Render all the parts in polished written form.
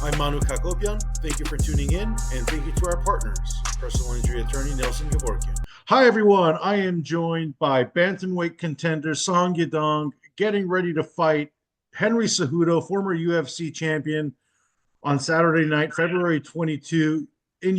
I'm Manouk Akopyan. Thank you for tuning in, and thank you to our partners, personal injury attorney Nelson Gevorkyan. Hi, everyone. I am joined by bantamweight contender Song Yadong, getting ready to fight Henry Cejudo, former UFC champion, on Saturday night, February 22, in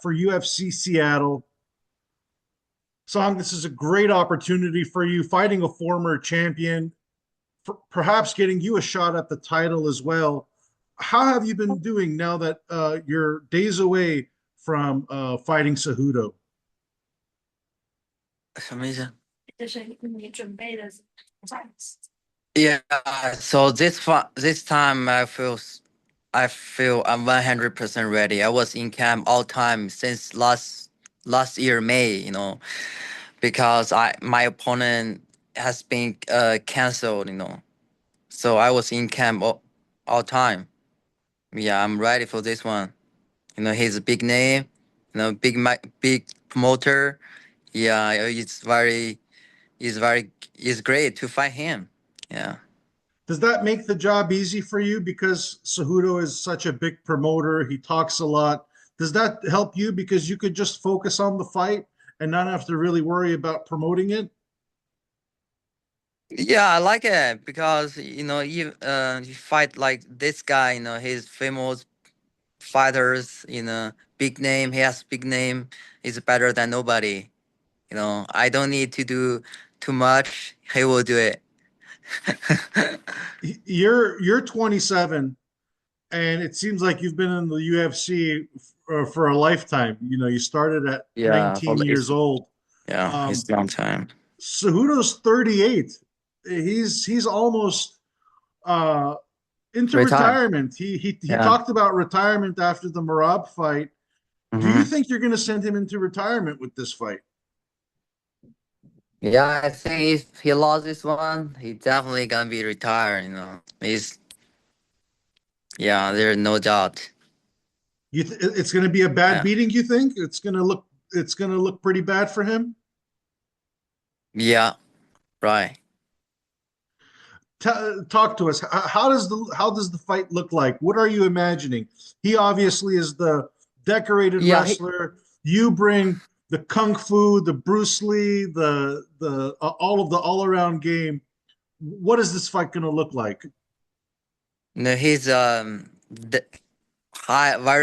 for UFC Seattle. Song, this is a great opportunity for you, fighting a former champion, perhaps getting you a shot at the title as well. How have you been doing now that you're days away from fighting Cejudo? 什么意思？Yeah, so this time I feel I'm 100% ready. I was in camp all time since last year May, because my opponent has been canceled, So I was in camp all time. Yeah, I'm ready for this one. He's a big name, big promoter. Yeah, it's great to fight him. Yeah. Does that make the job easy for you because Cejudo is such a big promoter? He talks a lot. Does that help you because you could just focus on the fight and not have to really worry about promoting it? Yeah, I like it because you fight like this guy. He's famous fighters. Big name. He has big name. He's better than nobody. I don't need to do too much. He will do it. You're 27, and it seems like you've been in the UFC for a lifetime. You started at Yeah, 19 years old. it's a long time. Cejudo's 38. He's almost uh, into Retire. retirement. He Yeah. talked about retirement after the Merab fight. Do you hmm think you're going to send him into retirement with this fight? Yeah, I think if he lost this one, he definitely gonna be retired. There's no doubt. It's going to be a bad Yeah. beating. You think it's going to look pretty bad for him? Yeah. Right. Talk to us. How does the fight look like? What are you imagining? He obviously is the decorated Yeah. wrestler. You bring the kung fu, the Bruce Lee, the all of the all around game. What is this fight going to look like? No, he's very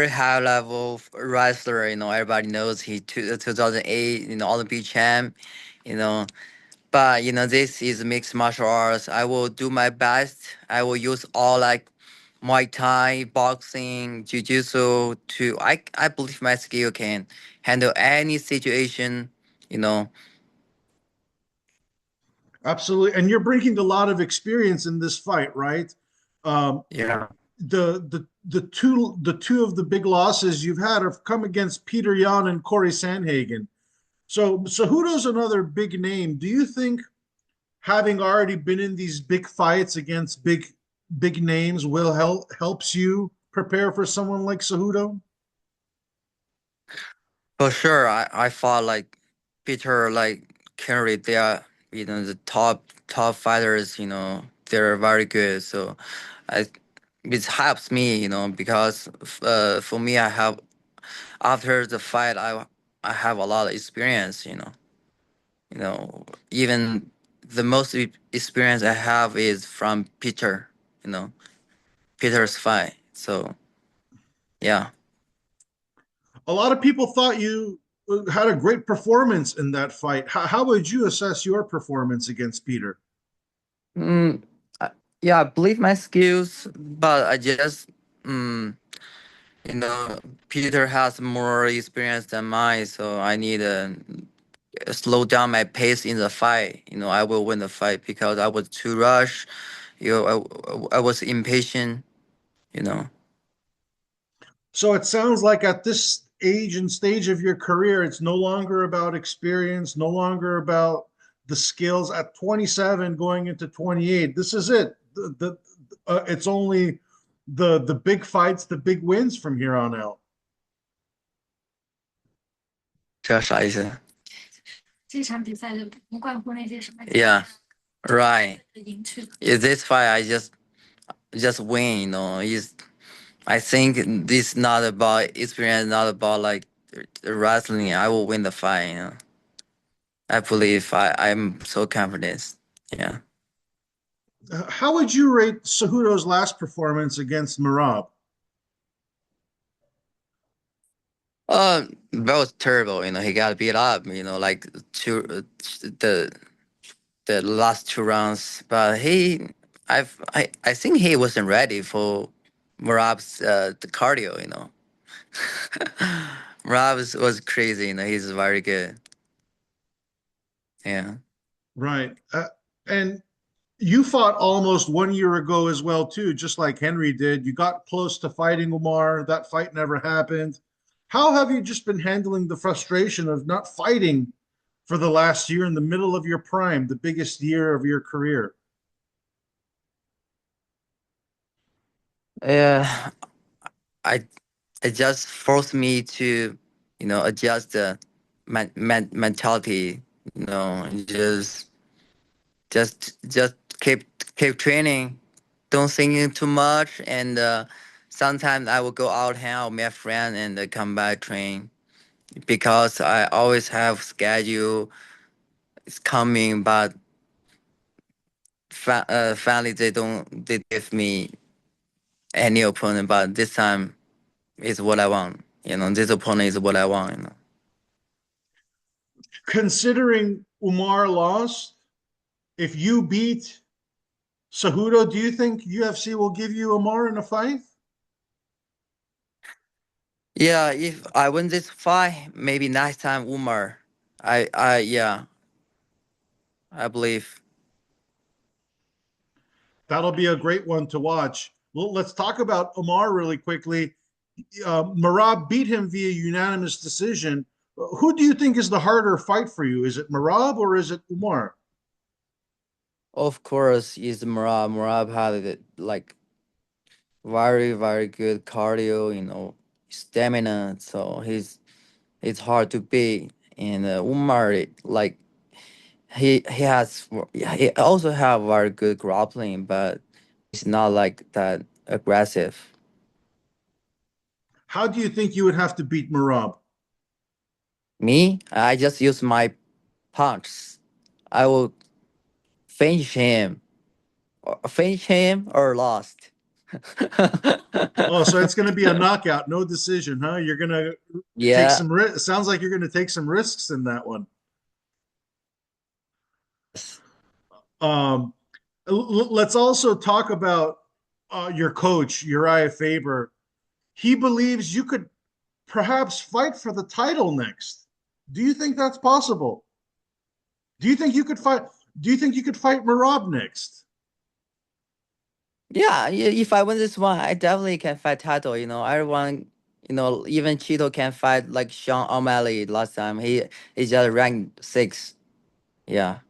high level wrestler. Everybody knows he 2008 Olympic champ. You know, but this is mixed martial arts. I will do my best. I will use all like Muay Thai, boxing, Jiu-Jitsu to I believe my skill can handle any situation. You know. Absolutely, and you're bringing a lot of experience in this fight, right? Um, Yeah. the two of the big losses you've had have come against Peter Yan and Corey Sandhagen. So Cejudo's another big name. Do you think having already been in these big fights against big names will helps you prepare for someone like Cejudo? For sure, I fought like Peter, like Kerry. They are the top fighters. They're very good. So, I it helps me. Because for me, I have after the fight, I have a lot of experience. Even the most experience I have is from Peter. You know, Peter's fight. So yeah. A lot of people thought you had a great performance in that fight. How would you assess your performance against Peter? Mm, yeah, I believe my skills, but I just, mm, Peter has more experience than mine, so I need to slow down my pace in the fight. I will win the fight because I was too rushed. I was impatient. You know. So it sounds like at this age and stage of your career, it's no longer about experience, no longer about the skills. At 27, going into 28, this is it. It's only the big fights, the big wins from here on out. 这啥意思？Yeah, right. Is this fight I just win? Is I think this not about experience, not about like wrestling. I will win the fight. I believe I'm so confident. Yeah. How would you rate Cejudo's last performance against Merab? That was terrible. He got beat up. Like the the last two rounds, but I think he wasn't ready for Marab's the cardio. Marab was crazy. He's very good. Yeah. Right. And you fought almost 1 year ago as well, too, just like Henry did. You got close to fighting Umar. That fight never happened. How have you just been handling the frustration of not fighting for the last year in the middle of your prime, the biggest year of your career? Yeah. I it just forced me to adjust the mentality. Just keep training, don't thinking too much, and sometimes I will go out hang out with my friend and come back train because I always have schedule. It's coming, but finally they give me any opponent, but this time is what I want. This opponent is what I want. Considering Umar lost, if you beat Cejudo, do you think UFC will give you Umar in a fight? Yeah, if I win this fight, maybe next time Umar. Yeah, I believe. That'll be a great one to watch. Well, let's talk about Umar really quickly. Merab beat him via unanimous decision. Who do you think is the harder fight for you? Is it Merab or is it Umar? Of course, is Marab. Marab had like very very good cardio. Stamina. So it's hard to beat. And Umar, like he also have very good grappling, but it's not like that aggressive. How do you think you would have to beat Merab? Me, I just use my punches. I will finish him or lost. Oh, so it's going to be a knockout, no decision, huh? You're going to take Yeah. some risks. Sounds like you're going to take some risks in that one. Um, let's also talk about your coach, Uriah Faber. He believes you could perhaps fight for the title next. Do you think that's possible? Do you think you could fight? Do you think you could fight Merab next? Yeah, if I win this one, I definitely can fight title. Everyone, even Cheeto can fight like Sean O'Malley last time. He just ranked 6. Yeah.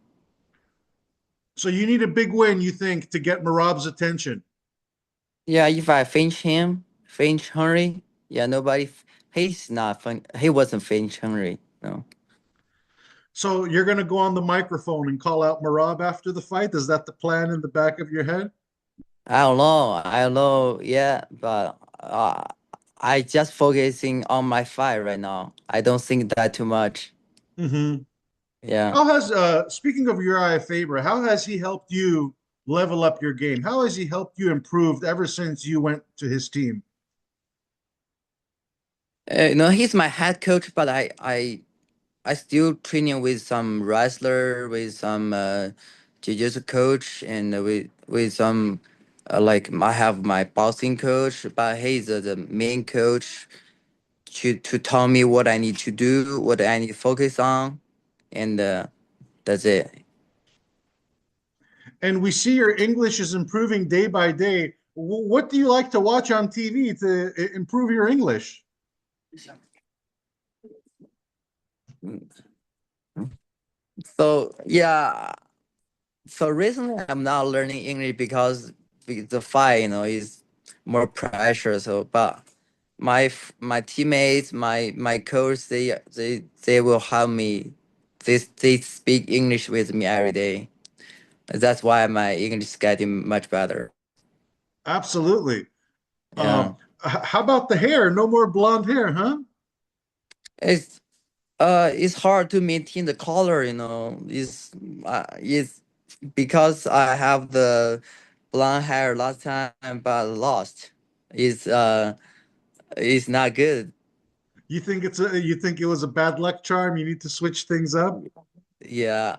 So you need a big win, you think, to get Merab's attention. Yeah, if I finish Henry, yeah, he's not fun. He wasn't finish Henry. No. So you're going to go on the microphone and call out Merab after the fight. Is that the plan in the back of your head? I don't know. Yeah, but I just focusing on my fight right now. I don't think that too much. Mm-hmm. Yeah. How has speaking of Uriah Faber, how has he helped you level up your game? How has he helped you improve ever since you went to his team? He's my head coach, but I still training with some wrestler, with some jiu-jitsu coach, and with some like I have my boxing coach, but he's the main coach to tell me what I need to do, what I need to focus on, and that's it. And we see your English is improving day by day. What do you like to watch on TV to improve your English? So yeah, so recently I'm not learning English because the fight, is more pressure. So, but my teammates, my coach, they will help me. They speak English with me every day. That's why my English is getting much better. Absolutely. Um, Yeah. How about the hair? No more blonde hair, huh? It's it's hard to maintain the color, it's because I have the blonde hair last time but lost. It's it's not good. You think it was a bad luck charm? You need to switch things up. Yeah.